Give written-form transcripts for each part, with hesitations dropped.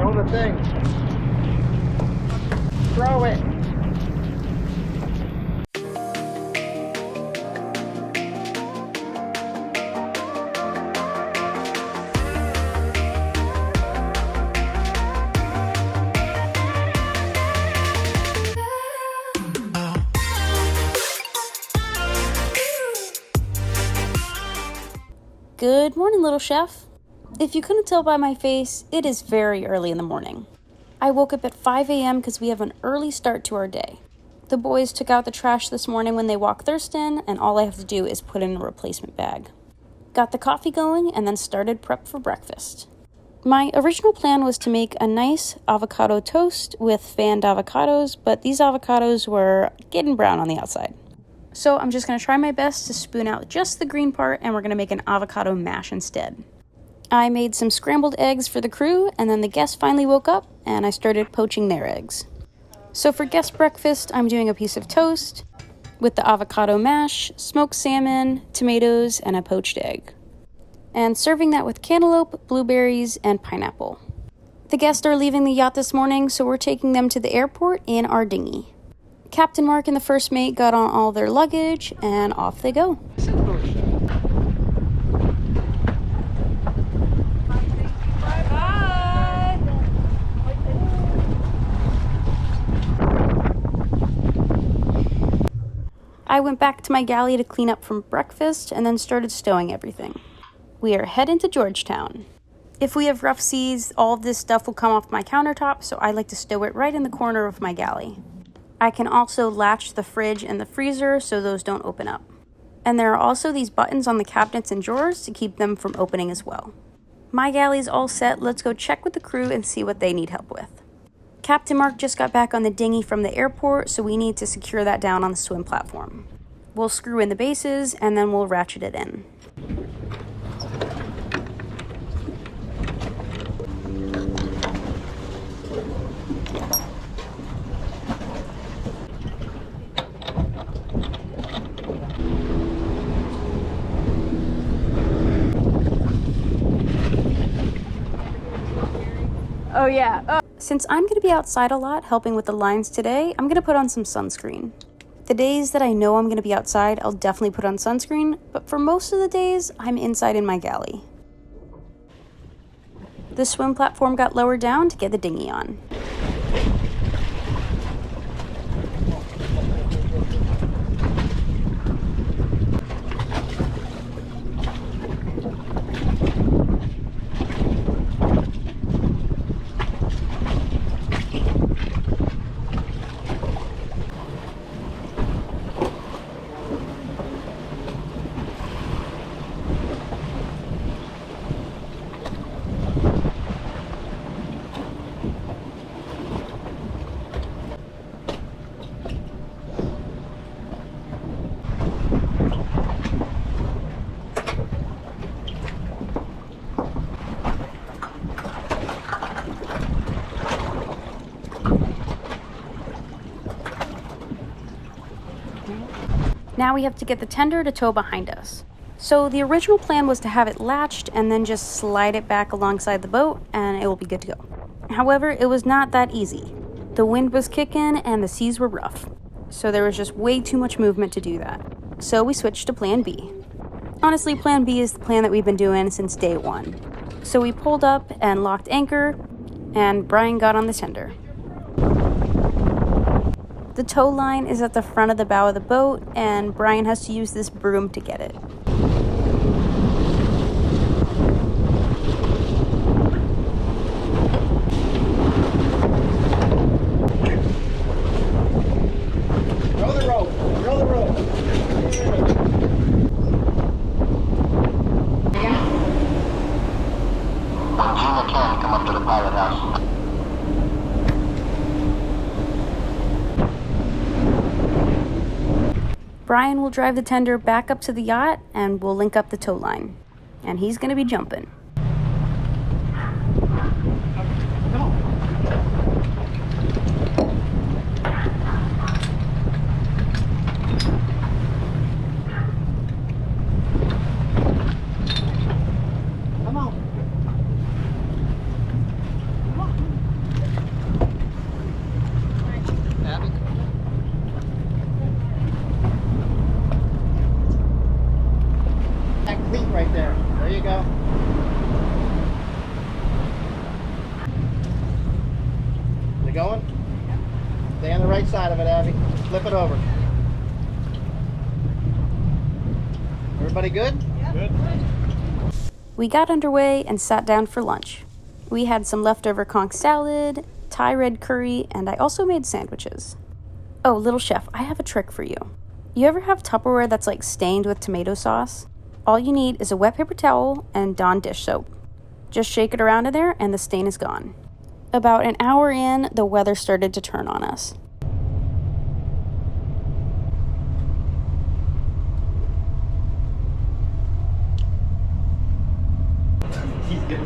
Throw the thing. Throw it. Good morning, little chef. If you couldn't tell by my face, it is very early in the morning. I woke up at 5 a.m. because we have an early start to our day. The boys took out the trash this morning when they walked Thurston, and all I have to do is put in a replacement bag. Got the coffee going and then started prep for breakfast. My original plan was to make a nice avocado toast with fanned avocados, but these avocados were getting brown on the outside. So I'm just going to try my best to spoon out just the green part, and we're going to make an avocado mash instead. I made some scrambled eggs for the crew, and then the guests finally woke up, and I started poaching their eggs. So for guest breakfast, I'm doing a piece of toast with the avocado mash, smoked salmon, tomatoes, and a poached egg. And serving that with cantaloupe, blueberries, and pineapple. The guests are leaving the yacht this morning, so we're taking them to the airport in our dinghy. Captain Mark and the first mate got on all their luggage, and off they go. Bye. I went back to my galley to clean up from breakfast and then started stowing everything. We are heading to Georgetown. If we have rough seas, all of this stuff will come off my countertop, so I like to stow it right in the corner of my galley. I can also latch the fridge and the freezer so those don't open up. And there are also these buttons on the cabinets and drawers to keep them from opening as well. My galley's all set. Let's go check with the crew and see what they need help with. Captain Mark just got back on the dinghy from the airport, so we need to secure that down on the swim platform. We'll screw in the bases and then we'll ratchet it in. Oh yeah. Since I'm going to be outside a lot helping with the lines today, I'm going to put on some sunscreen. The days that I know I'm going to be outside, I'll definitely put on sunscreen, but for most of the days, I'm inside in my galley. The swim platform got lowered down to get the dinghy on. Now we have to get the tender to tow behind us. So the original plan was to have it latched and then just slide it back alongside the boat and it will be good to go. However, it was not that easy. The wind was kicking and the seas were rough. So there was just way too much movement to do that. So we switched to plan B. Honestly, plan B is the plan that we've been doing since day one. So we pulled up and locked anchor and Brian got on the tender. The tow line is at the front of the bow of the boat, and Brian has to use this broom to get it. Throw the rope. Throw the rope. Junior can come up to the pilot house. Brian will drive the tender back up to the yacht and we'll link up the tow line. And he's going to be jumping. Come on. Come on. You going? Stay on the right side of it, Abby. Flip it over. Everybody good? Yeah. Good. We got underway and sat down for lunch. We had some leftover conch salad, Thai red curry, and I also made sandwiches. Oh, little chef, I have a trick for you. You ever have Tupperware that's like stained with tomato sauce? All you need is a wet paper towel and Dawn dish soap. Just shake it around in there and the stain is gone. About an hour in, the weather started to turn on us.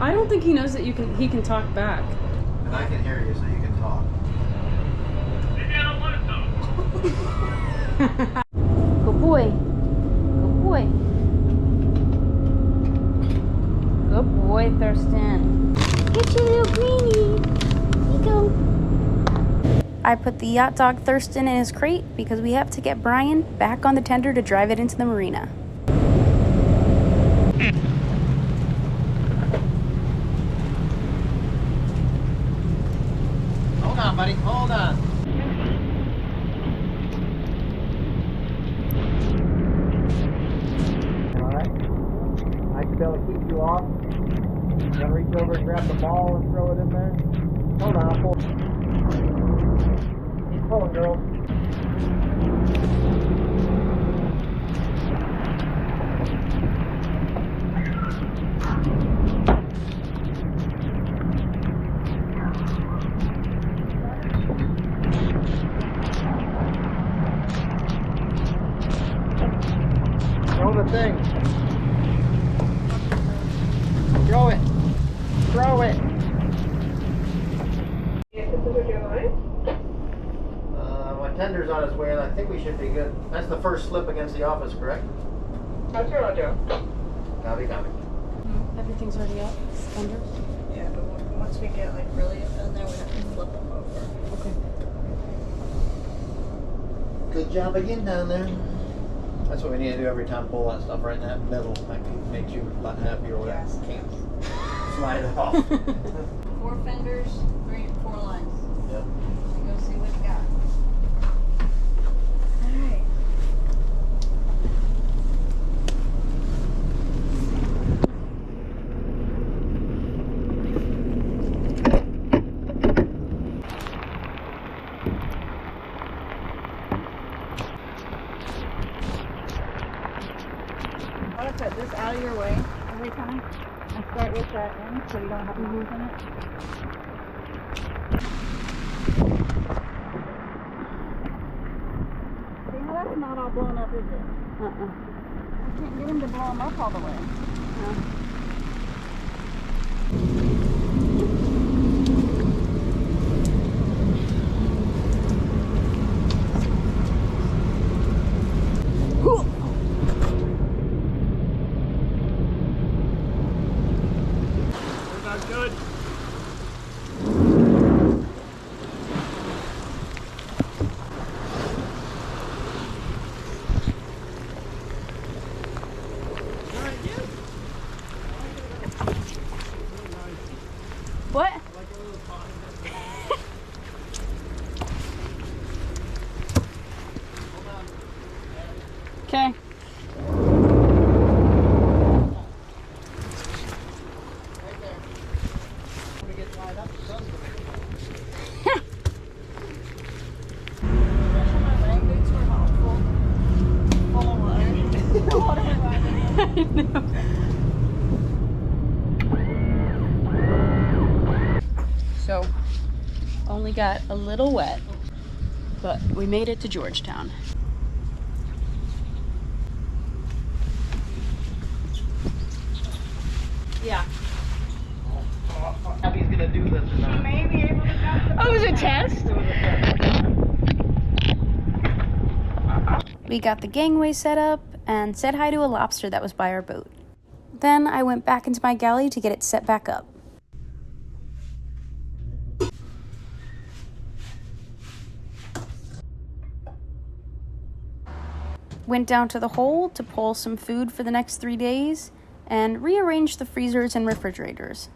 I don't think he knows that he can talk back. And I can hear you, so you can talk. Maybe I don't want to talk. Good boy. Good boy. Good boy, Thurston. Get your little greenie. Here you go. I put the yacht dog Thurston in his crate because we have to get Brian back on the tender to drive it into the marina. Hold on, buddy. Hold on. Alright. I should be able to keep you off. You gotta reach over and grab the ball and throw it in there. Hold on, I'll pull. Keep pulling, girls. Throw the thing. Throw it. Throw it. My tender's on its way, and I think we should be good. That's the first slip against the office, correct? That's what I'll do. Copy, copy. Everything's already up. Thunder. Yeah, but once we get like really in there, we have to flip them over. Okay. Good job again down there. That's what we need to do every time. Pull that stuff right in that middle. That makes you a lot happier with that. Yes. Can't slide it off. 4 fenders, 4 lines. Yep. Go see what we got. Alright. I want to put this out of your way every time and start with that end so you don't have to move in it. See, now that's not all blown up, is it? I can't get him to blow them up all the way. That's good. What? Okay. So, only got a little wet, but we made it to Georgetown. Yeah. Abby's gonna do this or not. May be able to jump. Oh, it was a test? We got the gangway set up and said hi to a lobster that was by our boat. Then I went back into my galley to get it set back up. Went down to the hold to pull some food for the next 3 days and rearrange the freezers and refrigerators.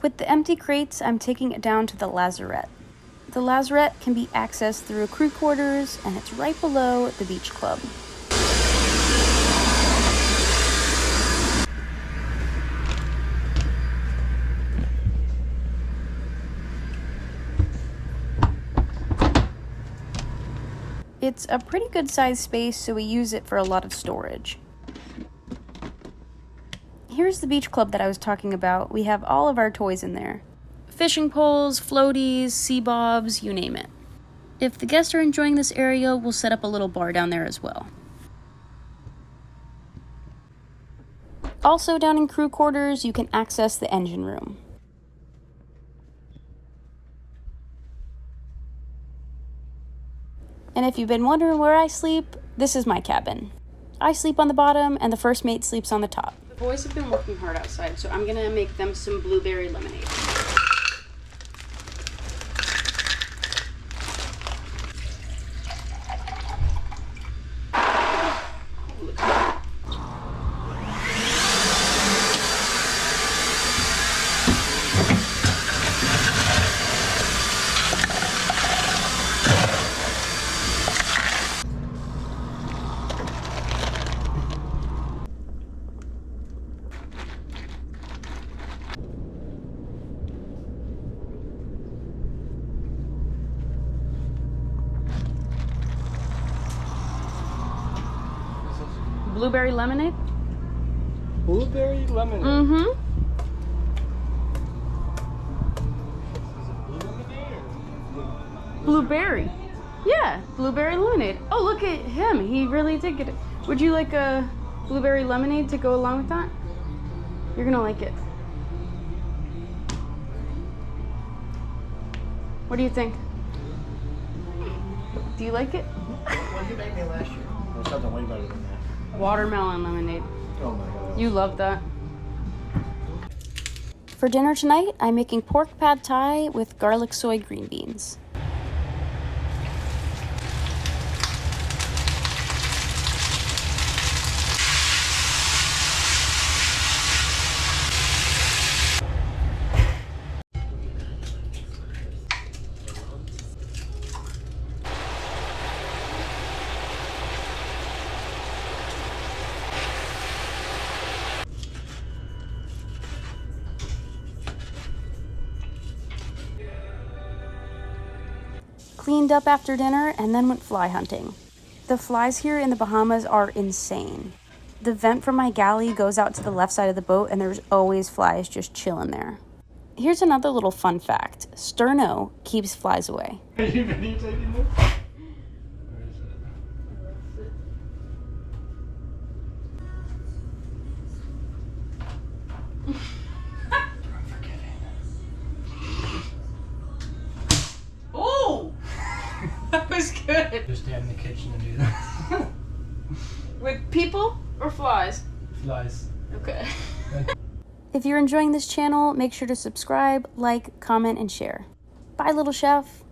With the empty crates, I'm taking it down to the lazarette. The lazarette can be accessed through crew quarters, and it's right below the beach club. It's a pretty good sized space, so we use it for a lot of storage. Here's the beach club that I was talking about. We have all of our toys in there. Fishing poles, floaties, sea bobs, you name it. If the guests are enjoying this area, we'll set up a little bar down there as well. Also down in crew quarters, you can access the engine room. And if you've been wondering where I sleep, this is my cabin. I sleep on the bottom, and the first mate sleeps on the top. The boys have been working hard outside, so I'm gonna make them some blueberry lemonade. Blueberry lemonade? Blueberry lemonade. Mm-hmm. Is it blue lemonade or Blueberry. Yeah, blueberry lemonade. Oh, look at him. He really did get it. Would you like a blueberry lemonade to go along with that? You're gonna like it. What do you think? Do you like it? What did you make me last year? There's something way better than that. Watermelon lemonade. Oh my god. You love that. For dinner tonight, I'm making pork pad thai with garlic soy green beans. Cleaned up after dinner and then went fly hunting. The flies here in the Bahamas are insane. The vent from my galley goes out to the left side of the boat, and there's always flies just chilling there. Here's another little fun fact. Sterno keeps flies away. Are you videotaping this? Oh! That was good. Just stand in the kitchen and do that. With people or flies? Flies. Okay. If you're enjoying this channel, make sure to subscribe, like, comment, and share. Bye, little chef.